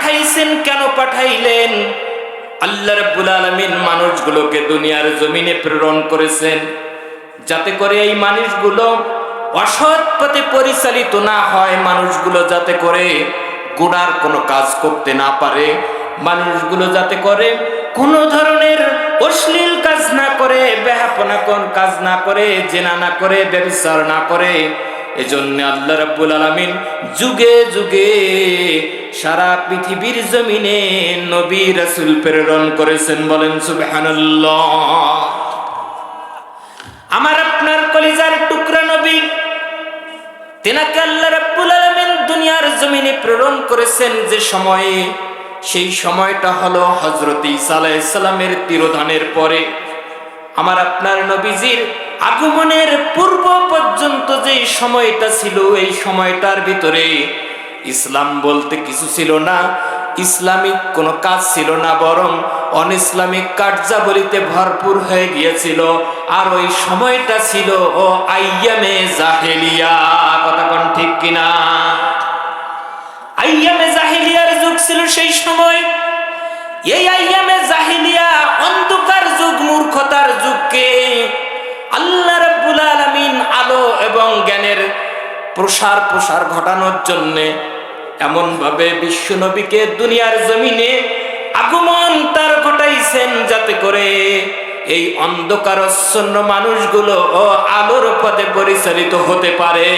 পাঠাইছেন, কেন পাঠাইলেন? আল্লাহ রাব্বুল আলামিন মানুষগুলোকে দুনিয়ার জমিনে প্রেরণ করেছেন যাতে করে এই মানুষগুলো অসৎ পথে পরিচালিত না হয়, মানুষগুলো যাতে করে গুনার কোনো কাজ করতে না পারে, মানুষগুলো যাতে করে কোনো ধরনের অশ্লীল কাজ না করে, বেহাপনা কোন কাজ না করে, জেনা না করে, ব্যভিচার না করে। এজন্য আল্লাহ রাব্বুল আলামিন যুগে যুগে সারা পৃথিবীর জমিনে নবী রাসূল প্রেরণ করেছেন। বলেন সুবহানাল্লাহ। আমার আপনার কলিজার টুকরা নবী, তেনাকে আল্লাহ রাব্বুল আলামিন দুনিয়ার জমিনে প্রেরণ করেছেন যে সময়ে, সেই সময়টা হলো হযরত ঈসা আলাইহিস সালামের তিরোধানের পরে। আমার আপনার নবীজির আগমনের পূর্ব পর্যন্ত যে সময়টা ছিল, এই সময়টার ভিতরে ইসলাম বলতে কিছু ছিল না, ইসলামিক কোনো কাজ ছিল না, বরং অনইসলামিক কার্যাবলীতে ভরপুর হয়ে গিয়েছিল। আর ওই সময়টা ছিল ও আইয়ামে জাহেলিয়া। কথা কোন ঠিক কিনা? আইয়ামে জাহেলিয়ার যুগ ছিল সেই সময়। এই আইয়ামে জাহেলিয়া অন্ধকার যুগ, মূর্খতার যুগকে আল্লাহ রাব্বুল আলামিন আলো এবং জ্ঞানের প্রসার ঘটানোর জন্য এমন ভাবে বিশ্ব নবীকে দুনিয়ার জমিনে আগমন তার ঘটাইছেন যাতে করে এই অন্ধকারাচ্ছন্ন মানুষগুলো ও আলোর পথে পরিচালিত হতে পারে।